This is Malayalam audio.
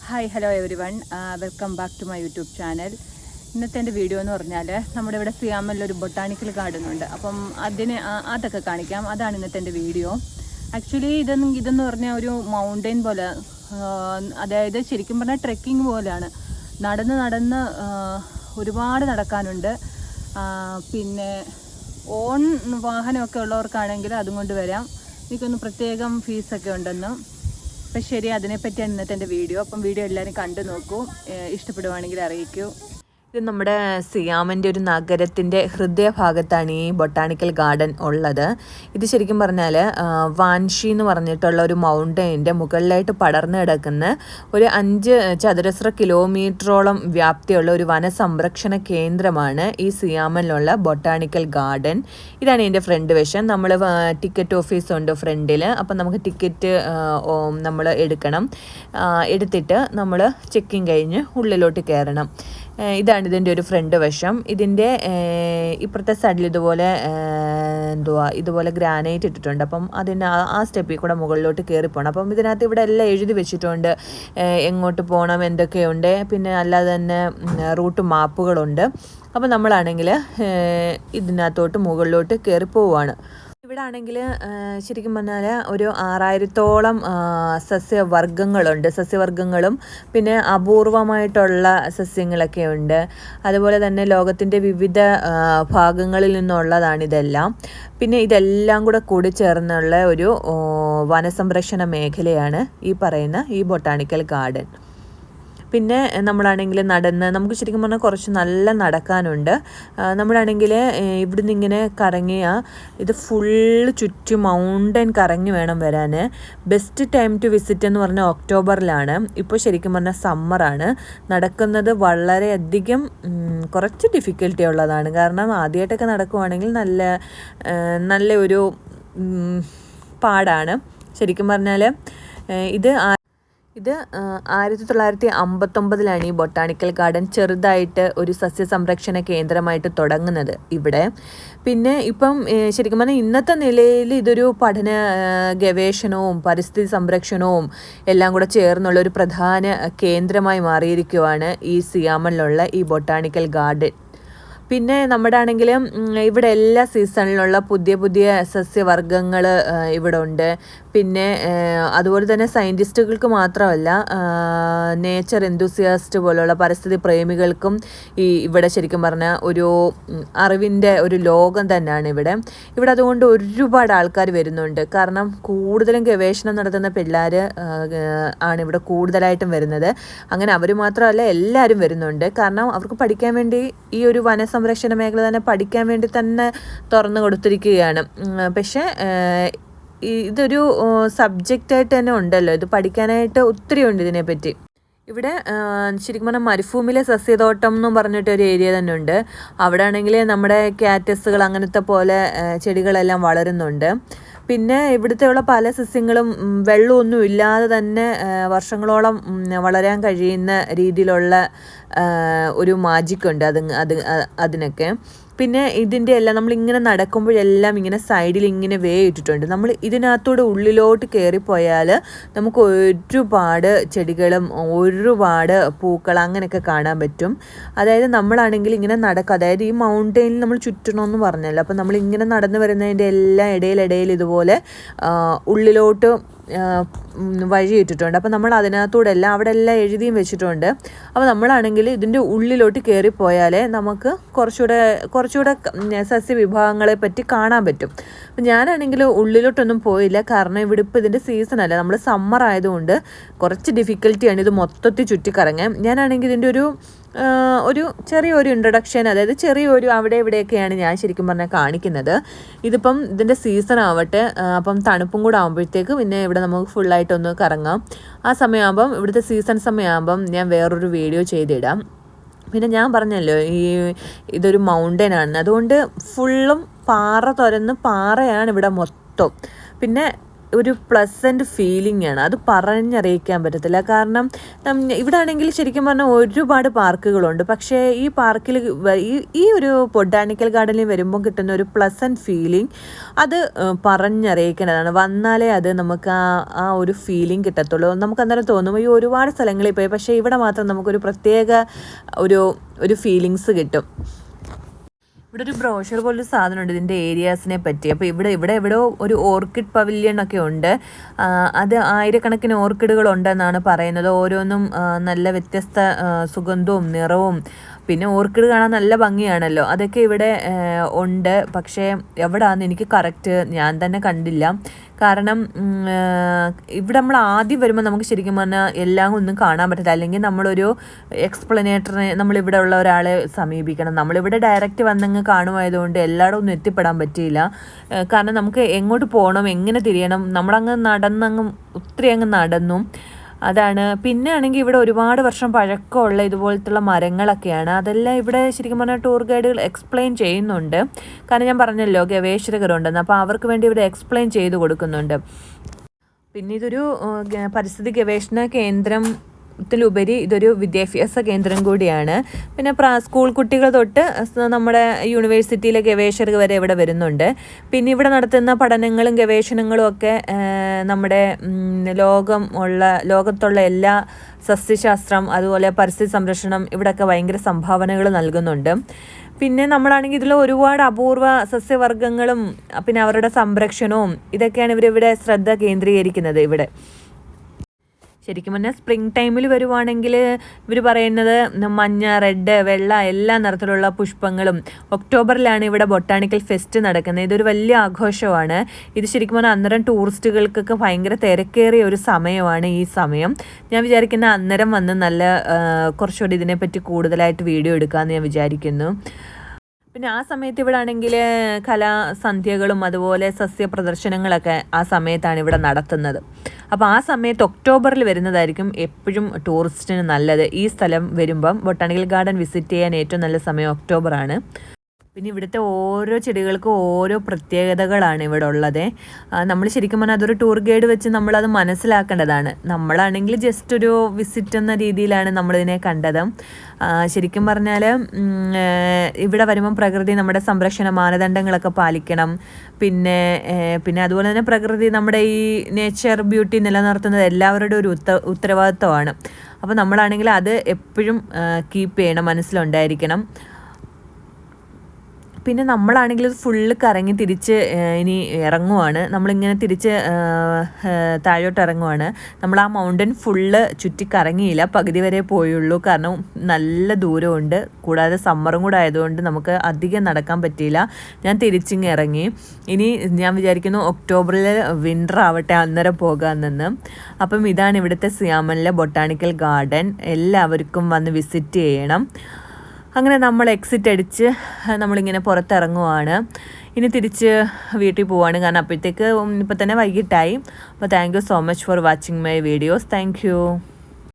Hi hello everyone welcome back to my YouTube channel. ഇന്നത്തെ എൻ്റെ വീഡിയോ എന്ന് പറഞ്ഞാൽ നമ്മുടെ ഇവിടെ സിയാമിലൊരു ബൊട്ടാണിക്കൽ ഗാർഡൻ ഉണ്ട്. അപ്പം അതൊക്കെ കാണിക്കാം. അതാണ് ഇന്നത്തെ എൻ്റെ വീഡിയോ. ആക്ച്വലി ഇതെന്ന് പറഞ്ഞാൽ ഒരു മൗണ്ടെയിൻ പോലെ, അതായത് ശരിക്കും പറഞ്ഞാൽ ട്രെക്കിംഗ് പോലെയാണ്. നടന്ന് ഒരുപാട് നടക്കാനുണ്ട്. പിന്നെ ഓൺ വാഹനമൊക്കെ ഉള്ളവർക്കാണെങ്കിൽ അതും കൊണ്ട് വരാം. എനിക്കൊന്ന് പ്രത്യേകം ഫീസൊക്കെ ഉണ്ടെന്ന്. അപ്പം ശരി, അതിനെപ്പറ്റിയാണ് ഇന്നത്തെ എൻ്റെ വീഡിയോ. അപ്പം വീഡിയോ എല്ലാവരും കണ്ടു നോക്കൂ, ഇഷ്ടപ്പെടുവാണെങ്കിൽ അറിയിക്കൂ. ഇത് നമ്മുടെ സിയാമിൻ്റെ ഒരു നഗരത്തിൻ്റെ ഹൃദയഭാഗത്താണ് ഈ ബൊട്ടാണിക്കൽ ഗാർഡൻ ഉള്ളത്. ഇത് ശരിക്കും പറഞ്ഞാൽ വാൻഷി എന്ന് പറഞ്ഞിട്ടുള്ള ഒരു മൗണ്ടെയിൻ്റെ മുകളിലായിട്ട് പടർന്നു കിടക്കുന്ന ഒരു 5 ചതുരശ്ര കിലോമീറ്ററോളം വ്യാപ്തിയുള്ള ഒരു വനസംരക്ഷണ കേന്ദ്രമാണ് ഈ സിയാമിലുള്ള ബൊട്ടാണിക്കൽ ഗാർഡൻ. ഇതാണ് ഇതിൻ്റെ ഫ്രണ്ട് വശം. നമ്മൾ ടിക്കറ്റ് ഓഫീസുണ്ട് ഫ്രണ്ടിൽ. അപ്പം നമുക്ക് ടിക്കറ്റ് നമ്മൾ എടുത്തിട്ട് നമ്മൾ ചെക്കിങ് കഴിഞ്ഞ് ഉള്ളിലോട്ട് കയറണം. ഇതാണ് ഇതിൻ്റെ ഒരു ഫ്രണ്ട് വശം. ഇതിൻ്റെ ഇപ്പുറത്തെ സൈഡിൽ ഇതുപോലെ ഗ്രാനൈറ്റ് ഇട്ടിട്ടുണ്ട്. അപ്പം അതിന് ആ സ്റ്റെപ്പിൽ കൂടെ മുകളിലോട്ട് കയറിപ്പോണം. അപ്പം ഇതിനകത്ത് ഇവിടെ എല്ലാം എഴുതി വെച്ചിട്ടുണ്ട്, എങ്ങോട്ട് പോകണം, എന്തൊക്കെയുണ്ട്. പിന്നെ അല്ലാതെ തന്നെ റൂട്ട് മാപ്പുകളുണ്ട്. അപ്പം നമ്മളാണെങ്കിൽ ഇതിനകത്തോട്ട് മുകളിലോട്ട് കയറി പോവുകയാണ്. ഇവിടെ ആണെങ്കിൽ ശരിക്കും പറഞ്ഞാൽ ഒരു 6000-ഓളം സസ്യവർഗ്ഗങ്ങളും പിന്നെ അപൂർവമായിട്ടുള്ള സസ്യങ്ങളൊക്കെ ഉണ്ട്. അതുപോലെ തന്നെ ലോകത്തിൻ്റെ വിവിധ ഭാഗങ്ങളിൽ നിന്നുള്ളതാണിതെല്ലാം. പിന്നെ ഇതെല്ലാം കൂടെ കൂടി ചേർന്നുള്ള ഒരു വനസംരക്ഷണ മേഖലയാണ് ഈ പറയുന്ന ഈ ബൊട്ടാണിക്കൽ ഗാർഡൻ. പിന്നെ നമ്മളാണെങ്കിൽ നമുക്ക് ശരിക്കും പറഞ്ഞാൽ കുറച്ച് നല്ല നടക്കാനുണ്ട്. നമ്മളാണെങ്കിൽ ഇവിടുന്ന് ഇങ്ങനെ ഇത് ഫുള്ള് ചുറ്റും മൗണ്ടൻ കറങ്ങി വേണം വരാൻ. ബെസ്റ്റ് ടൈം ടു വിസിറ്റ് എന്ന് പറഞ്ഞാൽ ഒക്ടോബറിലാണ്. ഇപ്പോൾ ശരിക്കും പറഞ്ഞാൽ സമ്മറാണ്. നടക്കുന്നത് വളരെയധികം കുറച്ച് ഡിഫിക്കൽട്ടി ഉള്ളതാണ്. കാരണം ആദ്യമായിട്ടൊക്കെ നടക്കുവാണെങ്കിൽ നല്ല ഒരു പാടാണ്. ശരിക്കും പറഞ്ഞാൽ ഇത് 1959 ഈ ബൊട്ടാണിക്കൽ ഗാർഡൻ ചെറുതായിട്ട് ഒരു സസ്യസംരക്ഷണ കേന്ദ്രമായിട്ട് തുടങ്ങുന്നത് ഇവിടെ. പിന്നെ ഇപ്പം ശരിക്കും പറഞ്ഞാൽ ഇന്നത്തെ നിലയിൽ ഇതൊരു പഠന ഗവേഷണവും പരിസ്ഥിതി സംരക്ഷണവും എല്ലാം കൂടെ ചേർന്നുള്ള ഒരു പ്രധാന കേന്ദ്രമായി മാറിയിരിക്കുവാണ് ഈ സിയാമിലുള്ള ഈ ബൊട്ടാണിക്കൽ ഗാർഡൻ. പിന്നെ നമ്മുടെ ആണെങ്കിലും ഇവിടെ എല്ലാ സീസണിലുള്ള പുതിയ സസ്യവർഗ്ഗങ്ങൾ ഇവിടെ ഉണ്ട്. പിന്നെ അതുപോലെ തന്നെ സയൻറ്റിസ്റ്റുകൾക്ക് മാത്രമല്ല, നേച്ചർ എന്തൂസിയാസ്റ്റ് പോലുള്ള പരിസ്ഥിതി പ്രേമികൾക്കും ഇവിടെ ശരിക്കും പറഞ്ഞാൽ ഒരു അറിവിൻ്റെ ഒരു ലോകം തന്നെയാണ് ഇവിടെ അതുകൊണ്ട് ഒരുപാട് ആൾക്കാർ വരുന്നുണ്ട്. കാരണം കൂടുതലും ഗവേഷണം നടത്തുന്ന പിള്ളേർ ആണ് ഇവിടെ കൂടുതലായിട്ടും വരുന്നത്. അങ്ങനെ അവർ മാത്രമല്ല, എല്ലാവരും വരുന്നുണ്ട്. കാരണം അവർക്ക് പഠിക്കാൻ വേണ്ടി ഈ ഒരു വനസംരക്ഷണ മേഖല തന്നെ പഠിക്കാൻ വേണ്ടി തന്നെ തുറന്നു കൊടുത്തിരിക്കുകയാണ്. പക്ഷേ ഇതൊരു സബ്ജക്റ്റായിട്ട് തന്നെ ഉണ്ടല്ലോ, ഇത് പഠിക്കാനായിട്ട് ഒത്തിരി ഉണ്ട് ഇതിനെപ്പറ്റി. ഇവിടെ ശരിക്കും പറഞ്ഞാൽ മരുഭൂമിയിലെ സസ്യതോട്ടം എന്നും പറഞ്ഞിട്ടൊരു ഏരിയ തന്നെ ഉണ്ട്. അവിടെ ആണെങ്കിൽ നമ്മുടെ കാറ്റസുകൾ അങ്ങനത്തെ പോലെ ചെടികളെല്ലാം വളരുന്നുണ്ട്. പിന്നെ ഇവിടുത്തെയുള്ള പല സസ്യങ്ങളും വെള്ളമൊന്നും ഇല്ലാതെ തന്നെ വർഷങ്ങളോളം വളരാൻ കഴിയുന്ന രീതിയിലുള്ള ഒരു മാജിക്കുണ്ട് അതിനൊക്കെ. പിന്നെ ഇതിൻ്റെ എല്ലാം നമ്മളിങ്ങനെ നടക്കുമ്പോഴെല്ലാം ഇങ്ങനെ സൈഡിൽ ഇങ്ങനെ വേ ഇട്ടിട്ടുണ്ട്. നമ്മൾ ഇതിനകത്തൂടെ ഉള്ളിലോട്ട് കയറിപ്പോയാൽ നമുക്ക് ഒരുപാട് ചെടികളും ഒരുപാട് പൂക്കൾ അങ്ങനെയൊക്കെ കാണാൻ പറ്റും. അതായത് നമ്മളാണെങ്കിൽ ഇങ്ങനെ അതായത് ഈ മൗണ്ടെയിനിൽ നമ്മൾ ചുറ്റണമെന്ന് പറഞ്ഞല്ലോ. അപ്പം നമ്മളിങ്ങനെ നടന്നു വരുന്നതിൻ്റെ എല്ലാം ഇടയിൽ ഇതുപോലെ ഉള്ളിലോട്ട് വഴിയിട്ടിട്ടുണ്ട്. അപ്പോൾ നമ്മൾ അതിനകത്തൂടെ അവിടെ എല്ലാം എഴുതിയും വെച്ചിട്ടുണ്ട്. അപ്പോൾ നമ്മളാണെങ്കിൽ ഇതിൻ്റെ ഉള്ളിലോട്ട് കയറിപ്പോയാലേ നമുക്ക് കുറച്ചുകൂടെ സസ്യവിഭാഗങ്ങളെ പറ്റി കാണാൻ പറ്റും. അപ്പം ഞാനാണെങ്കിൽ ഉള്ളിലോട്ടൊന്നും പോയില്ല. കാരണം ഇവിടെ ഇപ്പോൾ ഇതിൻ്റെ സീസണല്ല, നമ്മൾ സമ്മർ ആയതുകൊണ്ട് കുറച്ച് ഡിഫിക്കൽറ്റിയാണ് ഇത് മൊത്തത്തിൽ ചുറ്റിക്കറങ്ങാൻ. ഞാനാണെങ്കിൽ ഇതിൻ്റെ ഒരു ചെറിയൊരു ഇൻട്രൊഡക്ഷൻ, അതായത് ചെറിയൊരു അവിടെ ഇവിടെയൊക്കെയാണ് ഞാൻ ശരിക്കും പറഞ്ഞാൽ കാണിക്കുന്നത്. ഇതിപ്പം ഇതിൻ്റെ സീസൺ ആവട്ടെ, അപ്പം തണുപ്പും കൂടെ ആകുമ്പോഴത്തേക്ക് പിന്നെ ഇവിടെ നമുക്ക് ഫുള്ളായിട്ടൊന്ന് കറങ്ങാം. ആ സമയമാകുമ്പം, ഇവിടുത്തെ സീസൺ സമയമാകുമ്പം ഞാൻ വേറൊരു വീഡിയോ ചെയ്തിടാം. പിന്നെ ഞാൻ പറഞ്ഞല്ലോ ഇതൊരു മൗണ്ടൻ ആണ്, അതുകൊണ്ട് ഫുള്ളും പാറയാണ് ഇവിടെ മൊത്തം. പിന്നെ ഒരു പ്ലസൻറ്റ് ഫീലിംഗ് ആണ്. അത് പറഞ്ഞറിയിക്കാൻ പറ്റത്തില്ല. കാരണം ഇവിടെ ആണെങ്കിൽ ശരിക്കും പറഞ്ഞാൽ ഒരുപാട് പാർക്കുകളുണ്ട്. പക്ഷേ ഈ പാർക്കിൽ ഈ ഒരു ബൊട്ടാണിക്കൽ ഗാർഡനിൽ വരുമ്പോൾ കിട്ടുന്ന ഒരു പ്ലസൻറ്റ് ഫീലിംഗ് അത് പറഞ്ഞറിയിക്കേണ്ടതാണ്. വന്നാലേ അത് നമുക്ക് ആ ഒരു ഫീലിംഗ് കിട്ടത്തുള്ളൂ. നമുക്ക് അന്നേരം തോന്നും ഈ ഒരുപാട് സ്ഥലങ്ങളിൽ പോയി, പക്ഷേ ഇവിടെ മാത്രം നമുക്കൊരു പ്രത്യേക ഒരു ഫീലിങ്സ് കിട്ടും. ഇവിടെ ഒരു ബ്രോഷർ പോലൊരു സാധനമുണ്ട് ഇതിൻ്റെ ഏരിയാസിനെ പറ്റി. അപ്പോൾ ഇവിടെ എവിടെയോ ഒരു ഓർക്കിഡ് പവിലിയൻ ഒക്കെ ഉണ്ട്. അത് ആയിരക്കണക്കിന് ഓർക്കിഡുകൾ ഉണ്ടെന്നാണ് പറയുന്നത്. ഓരോന്നും നല്ല വ്യത്യസ്ത സുഗന്ധവും നിറവും, പിന്നെ ഓർക്കിഡ് കാണാൻ നല്ല ഭംഗിയാണല്ലോ. അതൊക്കെ ഇവിടെ ഉണ്ട്. പക്ഷേ എവിടെയാണെന്ന് എനിക്ക് കറക്റ്റ് ഞാൻ തന്നെ കണ്ടില്ല. കാരണം ഇവിടെ നമ്മൾ ആദ്യം വരുമ്പോൾ നമുക്ക് ശരിക്കും പറഞ്ഞാൽ എല്ലാം ഒന്നും കാണാൻ പറ്റില്ല. അല്ലെങ്കിൽ നമ്മളൊരു എക്സ്പ്ലനേറ്ററിനെ നമ്മളിവിടെ ഉള്ള ഒരാളെ സമീപിക്കണം. നമ്മളിവിടെ ഡയറക്റ്റ് വന്നങ്ങ് കാണുമായതുകൊണ്ട് എല്ലായിടവും ഒന്നും എത്തിപ്പെടാൻ പറ്റിയില്ല. കാരണം നമുക്ക് എങ്ങോട്ട് പോകണം, എങ്ങനെ തിരിയണം, നമ്മളങ്ങ് ഒത്തിരി അങ്ങ് നടന്നു. അതാണ്. പിന്നെ ആണെങ്കിൽ ഇവിടെ ഒരുപാട് വർഷം പഴക്കമുള്ള ഇതുപോലത്തുള്ള മരങ്ങളൊക്കെയാണ്. അതെല്ലാം ഇവിടെ ശരിക്കും പറഞ്ഞാൽ ടൂർ ഗൈഡുകൾ എക്സ്പ്ലെയിൻ ചെയ്യുന്നുണ്ട്. കാരണം ഞാൻ പറഞ്ഞല്ലോ ഗവേഷകരുണ്ടെന്ന്, അപ്പോൾ അവർക്ക് വേണ്ടി ഇവിടെ എക്സ്പ്ലെയിൻ ചെയ്ത് കൊടുക്കുന്നുണ്ട്. പിന്നെ ഇതൊരു പരിസ്ഥിതി ഗവേഷണ കേന്ദ്രത്തിലുപരി ഇതൊരു വിദ്യാഭ്യാസ കേന്ദ്രം കൂടിയാണ്. പിന്നെ സ്കൂൾ കുട്ടികൾ തൊട്ട് നമ്മുടെ യൂണിവേഴ്സിറ്റിയിലെ ഗവേഷകർ വരെ ഇവിടെ വരുന്നുണ്ട്. പിന്നെ ഇവിടെ നടത്തുന്ന പഠനങ്ങളും ഗവേഷണങ്ങളും ഒക്കെ നമ്മുടെ ലോകത്തുള്ള എല്ലാ സസ്യശാസ്ത്രം അതുപോലെ പരിസ്ഥിതി സംരക്ഷണം ഇവിടെയൊക്കെ ഭയങ്കര സംഭാവനകൾ നൽകുന്നുണ്ട്. പിന്നെ നമ്മളാണെങ്കിൽ ഇതിൽ ഒരുപാട് അപൂർവ സസ്യവർഗ്ഗങ്ങളും പിന്നെ അവരുടെ സംരക്ഷണവും ഇതൊക്കെയാണ് ഇവരിവിടെ ശ്രദ്ധ കേന്ദ്രീകരിക്കുന്നത്. ഇവിടെ ശരിക്കും പറഞ്ഞാൽ സ്പ്രിംഗ് ടൈമിൽ വരുവാണെങ്കിൽ ഇവർ പറയുന്നത് മഞ്ഞ, റെഡ്, വെള്ള എല്ലാ നിറത്തിലുള്ള പുഷ്പങ്ങളും. ഒക്ടോബറിലാണ് ഇവിടെ ബൊട്ടാണിക്കൽ ഫെസ്റ്റ് നടക്കുന്നത്. ഇതൊരു വലിയ ആഘോഷമാണ്. ഇത് ശരിക്കും പറഞ്ഞാൽ അന്നേരം ടൂറിസ്റ്റുകൾക്കൊക്കെ ഭയങ്കര തിരക്കേറിയ ഒരു സമയമാണ് ഈ സമയം. ഞാൻ വിചാരിക്കുന്ന അന്നേരം വന്ന് നല്ല കുറച്ചുകൂടി ഇതിനെപ്പറ്റി കൂടുതലായിട്ട് വീഡിയോ എടുക്കാമെന്ന് ഞാൻ വിചാരിക്കുന്നു. പിന്നെ ആ സമയത്ത് ഇവിടെ ആണെങ്കിൽ കലാസന്ധ്യകളും അതുപോലെ സസ്യ പ്രദർശനങ്ങളൊക്കെ ആ സമയത്താണ് ഇവിടെ നടത്തുന്നത്. അപ്പോൾ ആ സമയത്ത് ഒക്ടോബറിൽ വരുന്നതായിരിക്കും എപ്പോഴും ടൂറിസ്റ്റിന് നല്ലത്. ഈ സ്ഥലം വരുമ്പം ബൊട്ടാണിക്കൽ ഗാർഡൻ വിസിറ്റ് ചെയ്യാൻ ഏറ്റവും നല്ല സമയം ഒക്ടോബറാണ്. പിന്നെ ഇവിടുത്തെ ഓരോ ചെടികൾക്കും ഓരോ പ്രത്യേകതകളാണ് ഇവിടെ ഉള്ളത്. നമ്മൾ ശരിക്കും പറഞ്ഞാൽ അതൊരു ടൂർ ഗൈഡ് വെച്ച് നമ്മളത് മനസ്സിലാക്കേണ്ടതാണ്. നമ്മളാണെങ്കിൽ ജസ്റ്റ് ഒരു വിസിറ്റ് എന്ന രീതിയിലാണ് നമ്മളിതിനെ കണ്ടത്. ശരിക്കും പറഞ്ഞാൽ ഇവിടെ വരുമ്പം പ്രകൃതി നമ്മുടെ സംരക്ഷണ മാനദണ്ഡങ്ങളൊക്കെ പാലിക്കണം. പിന്നെ അതുപോലെ തന്നെ പ്രകൃതി നമ്മുടെ ഈ നേച്ചർ ബ്യൂട്ടി നിലനിർത്തുന്നത് എല്ലാവരുടെ ഒരു ഉത്തരവാദിത്വമാണ്. അപ്പോൾ നമ്മളാണെങ്കിൽ അത് എപ്പോഴും കീപ്പ് ചെയ്യണം, മനസ്സിലുണ്ടായിരിക്കണം. പിന്നെ നമ്മളാണെങ്കിൽ ഫുള്ള് കറങ്ങി തിരിച്ച് ഇനി ഇറങ്ങുവാണ്. നമ്മളിങ്ങനെ തിരിച്ച് താഴോട്ട് ഇറങ്ങുവാണ്. നമ്മൾ ആ മൗണ്ടൻ ഫുള്ള് ചുറ്റി കറങ്ങിയില്ല, പകുതി വരെ പോയുള്ളൂ. കാരണം നല്ല ദൂരമുണ്ട്, കൂടാതെ സമ്മറും കൂടെ ആയതുകൊണ്ട് നമുക്ക് അധികം നടക്കാൻ പറ്റിയില്ല. ഞാൻ തിരിച്ചിങ്ങ് ഇറങ്ങി. ഇനി ഞാൻ വിചാരിക്കുന്നു ഒക്ടോബറിൽ വിൻ്റർ ആവട്ടെ അന്നേരം പോകാമെന്ന്. അപ്പം ഇതാണ് ഇവിടുത്തെ സിയാമനിലെ ബൊട്ടാണിക്കൽ ഗാർഡൻ. എല്ലാവർക്കും വന്ന് വിസിറ്റ് ചെയ്യണം. അങ്ങനെ നമ്മൾ എക്സിറ്റ് അടിച്ച് നമ്മളിങ്ങനെ പുറത്തിറങ്ങുവാണ്. ഇനി തിരിച്ച് വീട്ടിൽ പോവാണ്. കാരണം അപ്പോഴത്തേക്ക് ഇപ്പം തന്നെ വൈകിട്ടായി. അപ്പോൾ thank you so much for watching my videos. Thank you.